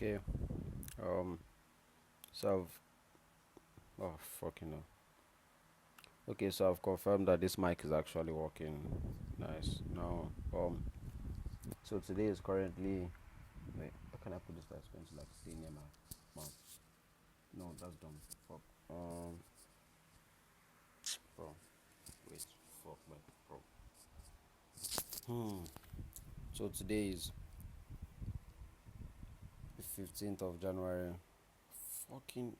Okay. Um. So oh fucking hell. Okay. So I've confirmed that this mic is actually working. Nice. Now. So today is currently. Wait. How can I put this? That's going to like stay near my mouth. No, that's dumb. Fuck. Bro. Wait. Fuck, my bro. Hmm. So today is the 15th of January. Fucking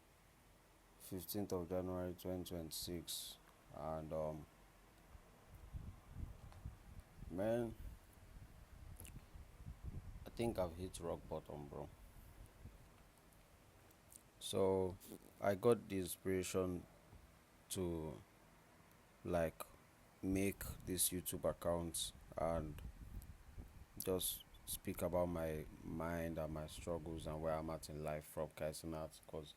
15th of January, 2026, and man, I think I've hit rock bottom, bro. So I got the inspiration to like make this YouTube account and just speak about my mind and my struggles and where I'm at in life from Kaisenat, because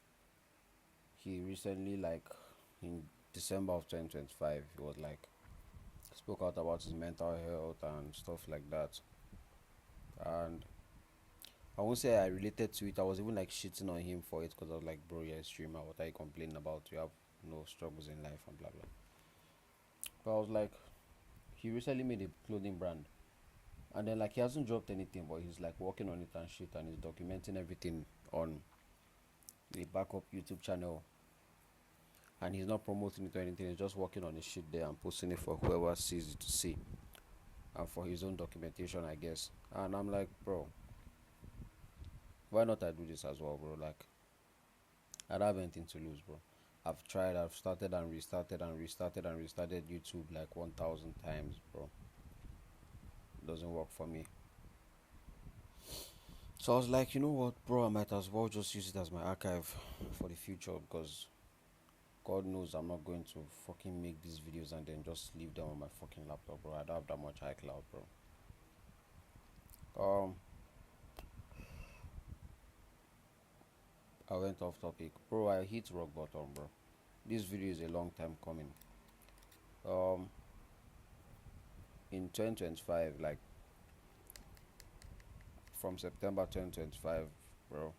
he recently, like in December of 2025, he was like spoke out about his mental health and stuff like that. And I won't say I related to it. I was even like shitting on him for it because I was like, bro, you're a streamer. What are you complaining about? You have no struggles in life and blah blah. But I was like, he recently made a clothing brand, and then like he hasn't dropped anything, but he's like working on it and shit, and he's documenting everything on the backup YouTube channel, and he's not promoting it or anything. He's just working on his shit there and posting it for whoever sees it to see, and for his own documentation, I guess. And I'm like, bro, why not I do this as well, bro? Like, I don't have anything to lose, bro. I've tried, I've started and restarted and restarted and restarted YouTube like 1,000 times, bro. It doesn't work for me. So I was like, you know what, bro, I might as well just use it as my archive for the future, because God knows I'm not going to fucking make these videos and then just leave them on my fucking laptop, bro. I don't have that much iCloud, bro. Um, I went off topic. Bro, I hit rock bottom, bro. This video is a long time coming. Um, in 2025, like from September 2025, bro,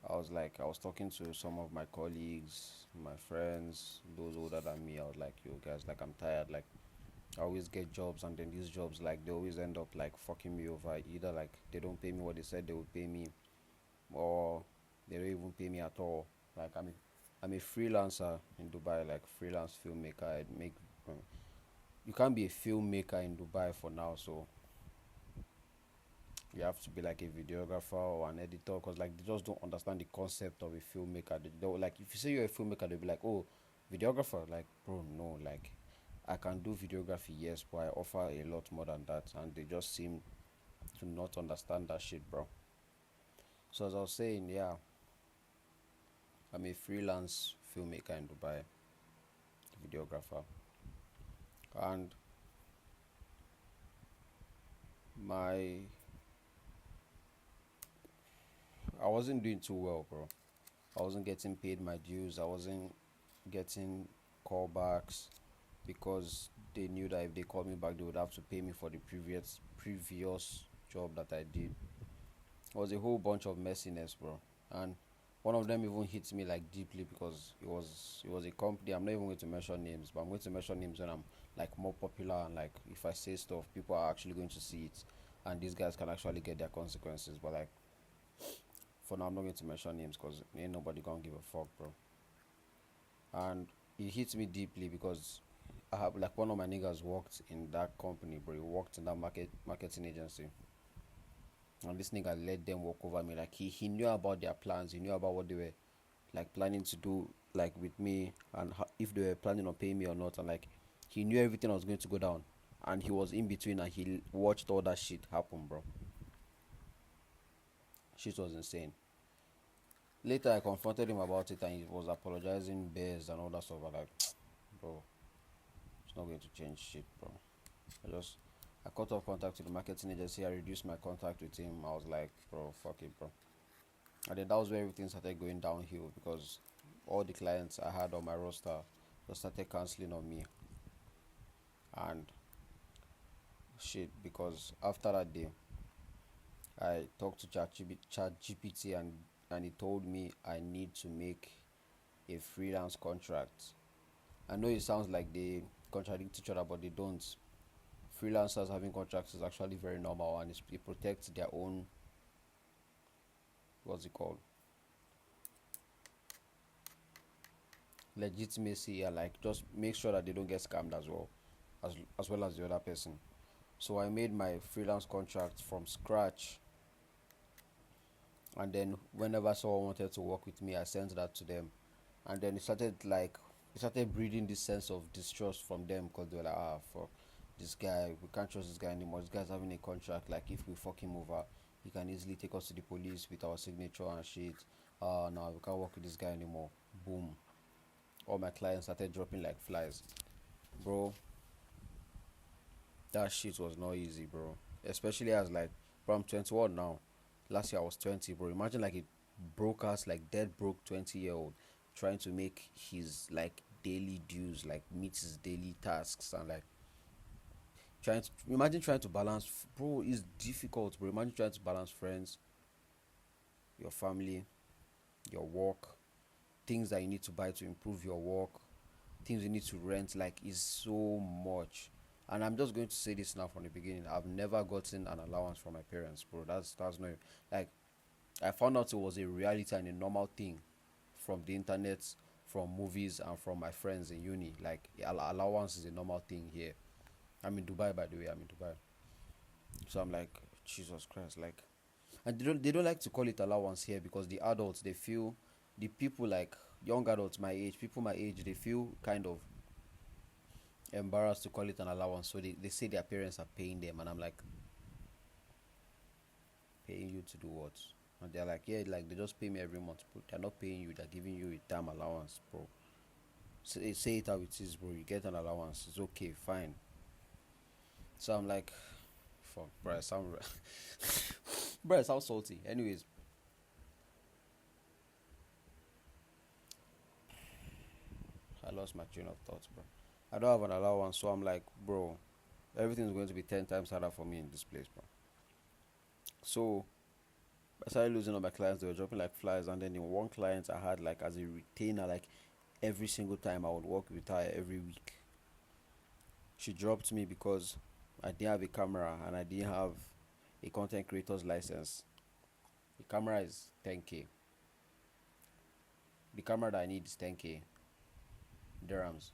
I was talking to some of my colleagues, my friends, those older than me. I was like, yo, guys, like, I'm tired. Like, I always get jobs, and then these jobs, like, they always end up, like, fucking me over. Either, like, they don't pay me what they said they would pay me, or they don't even pay me at all. Like, I'm a freelancer in Dubai, like, freelance filmmaker. I make, you can't be a filmmaker in Dubai for now, so you have to be like a videographer or an editor, because like they just don't understand the concept of a filmmaker. They'll, like, if you say you're a filmmaker, they'll be like, oh, videographer. Like, bro, no, like, I can do videography, yes, but I offer a lot more than that, and they just seem to not understand that shit, bro. So as I was saying, yeah, I'm a freelance filmmaker in Dubai, videographer, and my I wasn't doing too well, bro. I wasn't getting paid my dues. I wasn't getting callbacks, because they knew that if they called me back, they would have to pay me for the previous job that I did. It was a whole bunch of messiness, bro. And one of them even hit me like deeply, because it was a company. I'm not even going to mention names, but I'm going to mention names when I'm like more popular, and like if I say stuff, people are actually going to see it, and these guys can actually get their consequences. But like for now, I'm not going to mention names because ain't nobody gonna give a fuck, bro. And it hits me deeply because I have like one of my niggas worked in that company, bro. He worked in that marketing agency, and this nigga let them walk over me. Like he knew about their plans. He knew about what they were like planning to do, like with me, and if they were planning on paying me or not. And like he knew everything was going to go down, and he was in between, and he watched all that shit happen, bro. Shit was insane. Later, I confronted him about it, and he was apologizing, bears and all that stuff. I'm like, bro, it's not going to change shit, bro. I cut off contact with the marketing agency. I reduced my contact with him. I was like, bro, fuck it, bro. And then that was where everything started going downhill, because all the clients I had on my roster just started canceling on me. And shit, because after that day, I talked to ChatGPT and he told me I need to make a freelance contract. I know it sounds like they contradict each other, but they don't. Freelancers having contracts is actually very normal, and it protects their own, what's it called, legitimacy, and like just make sure that they don't get scammed as well, as well as the other person. So I made my freelance contract from scratch, and then whenever someone wanted to work with me, I sent that to them, and then it started breeding this sense of distrust from them because they were like, ah, fuck, this guy, we can't trust this guy anymore. This guy's having a contract. Like if we fuck him over, he can easily take us to the police with our signature and shit. No, we can't work with this guy anymore. Boom. All my clients started dropping like flies, bro. That shit was not easy, bro. Especially as like, bro, I'm 21 now. Last year I was 20, bro. Imagine like a broke ass, like dead broke 20-year old trying to make his like daily dues, like meet his daily tasks, and like trying to imagine trying to balance, bro. It's difficult, bro. Imagine trying to balance friends, your family, your work, things that you need to buy to improve your work, things you need to rent. Like, is so much. And I'm just going to say this now from the beginning. I've never gotten an allowance from my parents, bro. That's not like, I found out it was a reality and a normal thing from the internet, from movies, and from my friends in uni. Like, allowance is a normal thing here. I'm in Dubai, by the way. I'm in Dubai. So I'm like, Jesus Christ, like, and they don't like to call it allowance here because the adults, they feel, the people like young adults my age, people my age, they feel kind of embarrassed to call it an allowance. So they say their parents are paying them, and I'm like, paying you to do what? And they're like, yeah, like they just pay me every month, bro. They're not paying you, they're giving you a damn allowance, bro. Say it how it is, bro. You get an allowance, it's okay, fine. So I'm like, fuck, bro, I sound bro, I sound salty. Anyways, I lost my train of thoughts, bro. I don't have an allowance, so I'm like, bro, everything's going to be 10 times harder for me in this place, bro. So I started losing all my clients. They were dropping like flies, and then in one client I had like as a retainer, like every single time I would work with her every week. She dropped me because I didn't have a camera and I didn't have a content creator's license. The camera is 10k. The camera that I need is 10k dirhams,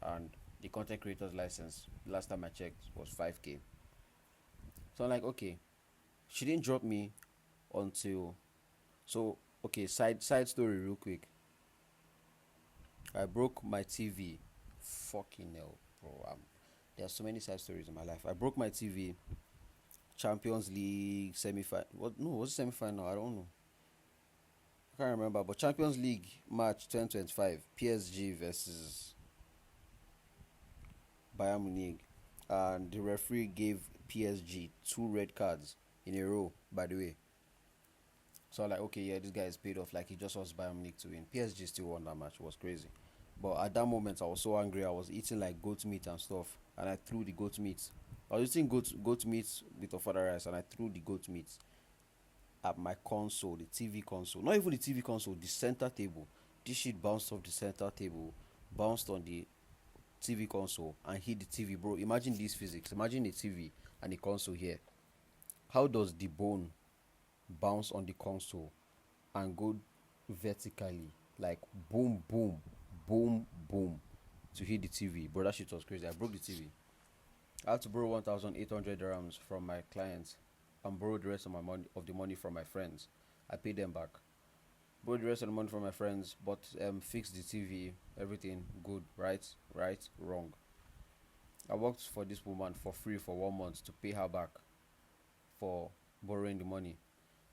and the content creator's license, last time I checked, was 5k. So I'm like, okay, she didn't drop me until, so okay, side story real quick. I broke my TV. Fucking hell, bro. There are so many side stories in my life. I broke my TV. Champions League semi final. What? No, was it semi final? I don't know. I can't remember. But Champions League match 2025. PSG versus Bayern Munich, and the referee gave PSG two red cards in a row. By the way, so I'm like, okay, yeah, this guy is paid off. Like he just wants Bayern Munich to win. PSG still won that match. It was crazy. But at that moment, I was so angry. I was eating like goat meat and stuff, and I threw the goat meat. I was eating goat meat with a father rice, and I threw the goat meat at my console, the TV console. Not even the TV console, the center table. This shit bounced off the center table, bounced on the TV console, and hit the TV, bro. Imagine this physics. Imagine the TV and the console here. How does the bone bounce on the console and go vertically, like boom, boom, boom, boom, to hit the TV? Bro, that shit was crazy. I broke the TV. I had to borrow 1,800 dirhams from my clients and borrow the rest of the money from my friends. I paid them back. Borrowed the rest of the money from my friends, but fixed the TV, everything good, right, wrong. I worked for this woman for free for 1 month to pay her back for borrowing the money.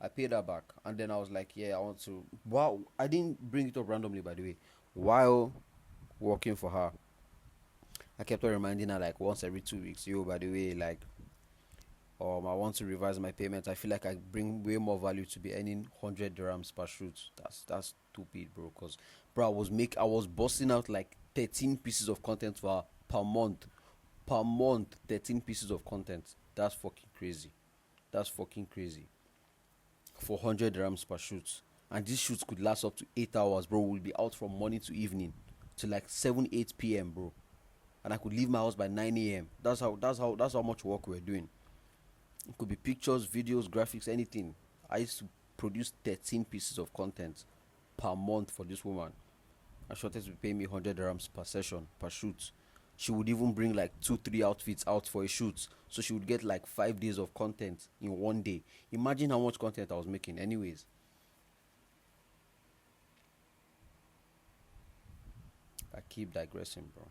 I paid her back, and then I was like, yeah, I want to. Wow, I didn't bring it up randomly, by the way. While working for her, I kept on reminding her like once every 2 weeks, yo, by the way, like, I want to revise my payment. I feel like I bring way more value to be earning 100 dirhams per shoot. That's stupid, bro. Cause, bro, I was busting out like 13 pieces of content for her per month. Per month, 13 pieces of content. That's fucking crazy. That's fucking crazy. For 100 dirhams per shoot. And these shoots could last up to 8 hours, bro. We'll be out from morning to evening to like 7, 8 p.m., bro. And I could leave my house by 9 a.m. That's how much work we're doing. It could be pictures, videos, graphics, anything. I used to produce 13 pieces of content per month for this woman. And she wanted to pay me 100 dirhams per session, per shoot. She would even bring like 2, 3 outfits out for a shoot. So she would get like 5 days of content in one day. Imagine how much content I was making, anyways. I keep digressing, bro.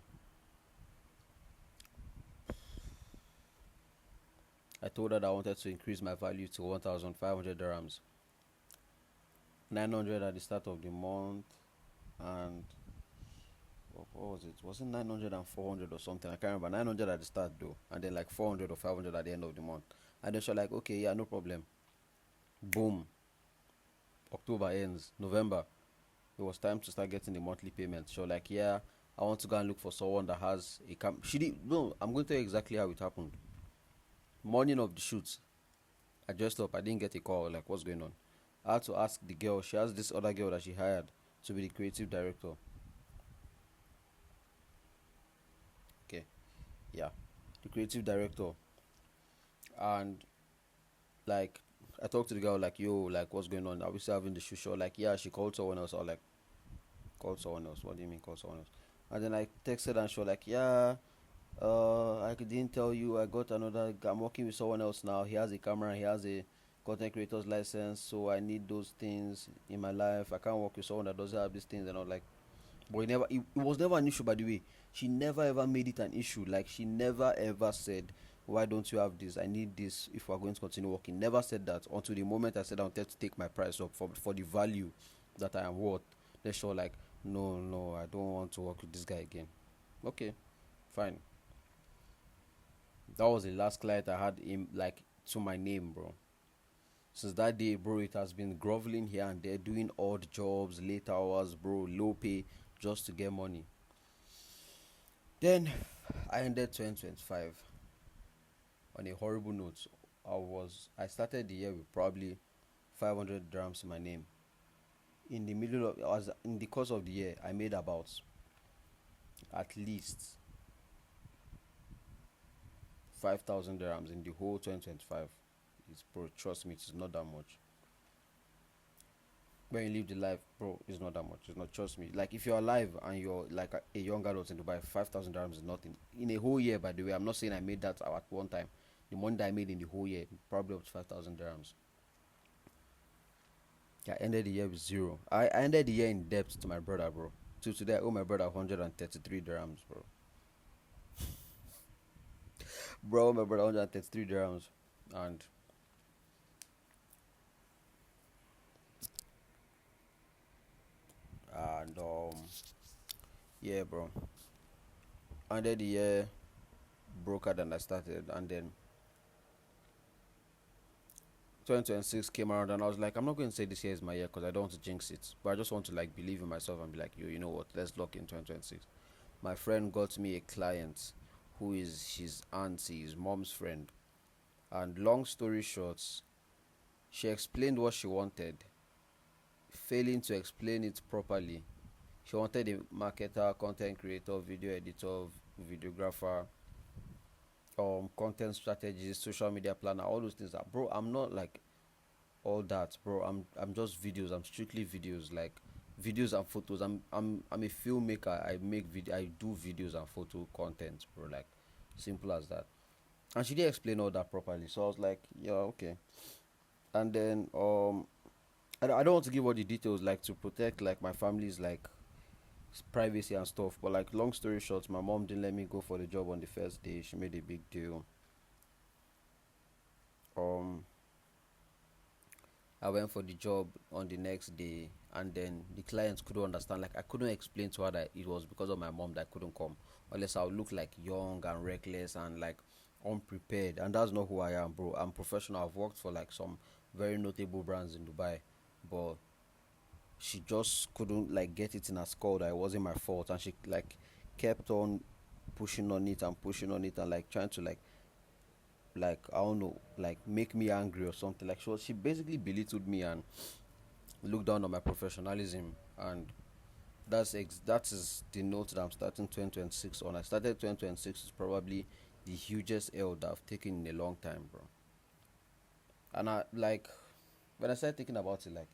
I told her that I wanted to increase my value to 1,500 dirhams. 900 at the start of the month, and what was it? Was it 900 and 400 or something? I can't remember. 900 at the start though, and then like 400 or 500 at the end of the month. And then she's like, okay, yeah, no problem. Boom. October ends. November. It was time to start getting the monthly payment. She was like, yeah, I want to go and look for someone that has a camp. She did. No, I'm going to tell you exactly how it happened. Morning of the shoots, I dressed up. I didn't get a call. Like, what's going on? I had to ask the girl. She has this other girl that she hired to be the creative director. Okay, yeah, the creative director. And like, I talked to the girl like, yo, like, what's going on? Are we still having the shoot show? Like, yeah, she called someone else. I was like, called someone else. What do you mean call someone else? And then I texted and she was like, yeah, I didn't tell you. I got another. I'm working with someone else now. He has a camera. He has a content creator's license. So I need those things in my life. I can't work with someone that doesn't have these things. And I was like, but it was never an issue, by the way. She never ever made it an issue. Like, she never ever said, why don't you have this? I need this if we're going to continue working. Never said that until the moment I said I wanted to take my price up for the value that I am worth. Then she was like, no, no, I don't want to work with this guy again. Okay, fine. That was the last client I had him like to my name, bro. Since that day, bro, it has been groveling here and there, doing odd jobs, late hours, bro, low pay, just to get money. Then I ended 2025 on a horrible note. I started the year with probably 500 dirhams in my name. In the middle of, as in the course of the year, I made about at least 5,000 dirhams in the whole 2025. It's, bro, trust me, it's not that much. When you live the life, bro, it's not that much. It's not, trust me. Like, if you're alive and you're like a young adult in Dubai, 5,000 dirhams is nothing. In a whole year, by the way, I'm not saying I made that at one time. The money that I made in the whole year, probably up to 5,000 dirhams. Yeah, I ended the year with zero. I ended the year in debt to my brother, bro. To today, I owe my brother 133 dirhams, bro. Bro, my brother 133 dirhams. And and yeah, bro. Ended the year broker than I started, and then 2026 came around, and I was like, I'm not going to say this year is my year because I don't want to jinx it, but I just want to like believe in myself and be like, yo, you know what? Let's lock in 2026. My friend got me a client who is his auntie, his mom's friend, and long story short, she explained what she wanted, failing to explain it properly. She wanted a marketer, content creator, video editor, videographer, content strategist, social media planner, all those things. That, bro, I'm not like all that, bro. I'm just videos. I'm strictly videos, like videos and photos. I'm a filmmaker. I make video. I do videos and photo content, bro. Like, simple as that. And she didn't explain all that properly, so I was like, yeah, okay. And then I don't want to give all the details, like, to protect like my family's like privacy and stuff. But like, long story short, my mom didn't let me go for the job on the first day. She made a big deal. Um, I went for the job on the next day, and then the clients couldn't understand. Like, I couldn't explain to her that it was because of my mom that I couldn't come, unless I would look like young and reckless and like unprepared. And that's not who I am, bro. I'm professional. I've worked for like some very notable brands in Dubai, but she just couldn't like get it in her skull that it wasn't my fault, and she like kept on pushing on it and pushing on it and like trying to like like I don't know, like make me angry or something. Like she basically belittled me and looked down on my professionalism, and that is the note that I'm starting 2026 on. I started 2026 is probably the hugest L that I've taken in a long time, bro. And I like when I started thinking about it, like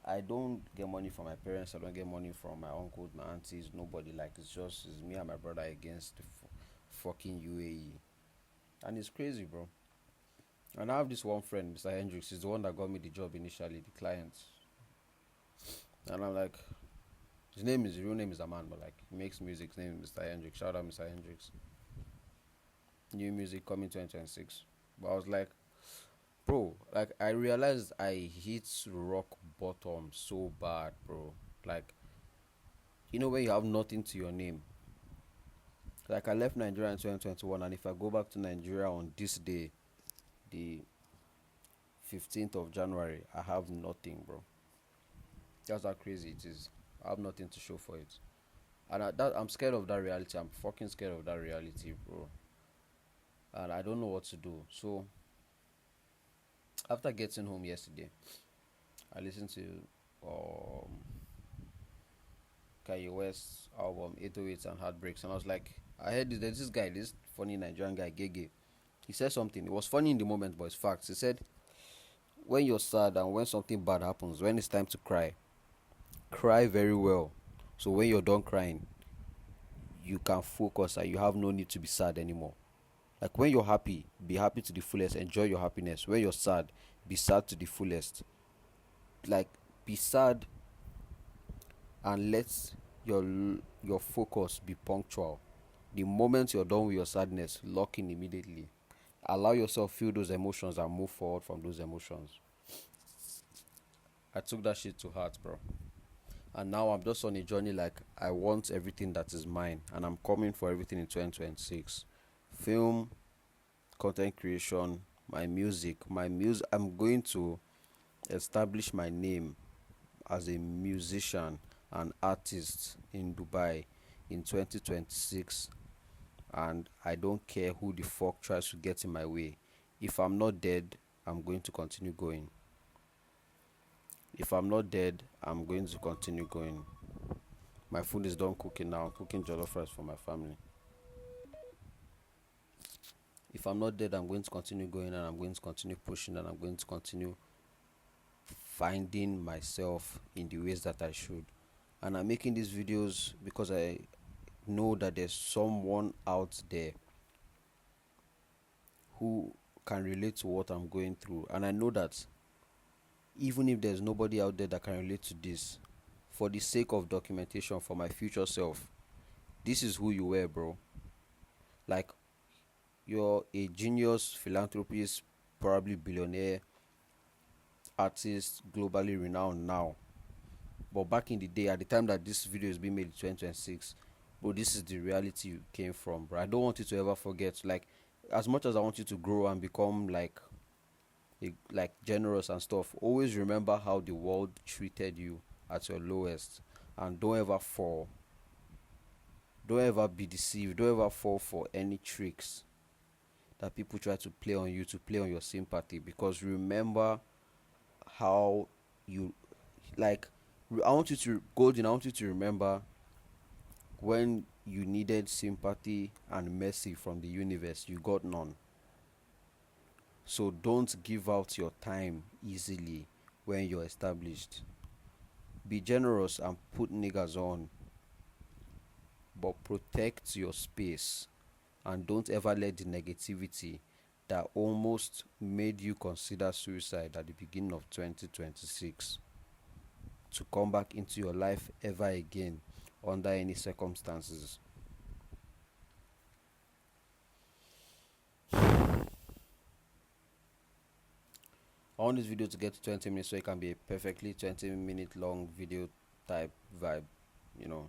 I don't get money from my parents. I don't get money from my uncles, my aunties, nobody. Like it's me and my brother against the fucking UAE, and it's crazy, bro. And I have this one friend, Mr. Hendricks. He's the one that got me the job initially, the client. And I'm like, his real name is Aman, but like he makes music. His name is Mr. Hendricks. Shout out, Mr. Hendricks. New music coming 2026. But I was like, bro, like I realized I hit rock bottom so bad, bro. Like, when you have nothing to your name. Like I left Nigeria in 2021, and if I go back to Nigeria on this day, the 15th of January, I have nothing, bro. That's how crazy it is. I have nothing to show for it. And I'm scared of that reality. I'm fucking scared of that reality, bro. And I don't know what to do. So, after getting home yesterday, I listened to um, Kanye West's album 808s and Heartbreaks, and I was like, I heard there's this guy, this funny Nigerian guy, Gege. He said something. It was funny in the moment, but it's facts. He said, when you're sad and when something bad happens, when it's time to cry, cry very well. So when you're done crying, you can focus and you have no need to be sad anymore. Like when you're happy, be happy to the fullest, enjoy your happiness. When you're sad, be sad to the fullest. Like be sad and let your your focus be punctual. The moment you're done with your sadness, lock in immediately. Allow yourself feel those emotions and move forward from those emotions. I took that shit to heart, bro. And now I'm just on a journey. Like I want everything that is mine, and I'm coming for everything in 2026. Film, content creation, my music. I'm going to establish my name as a musician and artist in Dubai in 2026, and I don't care who the fuck tries to get in my way. If I'm not dead, I'm going to continue going. If I'm not dead, I'm going to continue going. My food is done cooking now. I'm cooking jollof rice for my family. If I'm not dead, I'm going to continue going, and I'm going to continue pushing, and I'm going to continue finding myself in the ways that I should. And I'm making these videos because I know that there's someone out there who can relate to what I'm going through. And I know that even if there's nobody out there that can relate to this, for the sake of documentation for my future self, this is who you were, bro. Like, you're a genius, philanthropist, probably billionaire, artist, globally renowned now. But back in the day, at the time that this video is being made in 2026, bro, this is the reality you came from, bro. I don't want you to ever forget. Like, as much as I want you to grow and become like generous and stuff, always remember how the world treated you at your lowest, and don't ever fall. Don't ever be deceived. Don't ever fall for any tricks that people try to play on you to play on your sympathy. Because remember how you like. I want you to Golden. I want you to remember when you needed sympathy and mercy from the universe, you got none. So don't give out your time easily when you're established. Be generous and put niggas on, but protect your space, and don't ever let the negativity that almost made you consider suicide at the beginning of 2026 to come back into your life ever again under any circumstances. I want this video to get to 20 minutes so it can be a perfectly 20-minute long video type vibe, you know.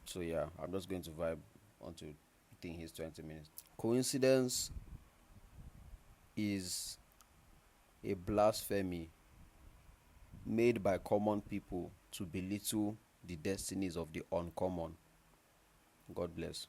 So yeah, I'm just going to vibe until the thing hits 20 minutes. Coincidence is a blasphemy made by common people to belittle the destinies of the uncommon. God bless.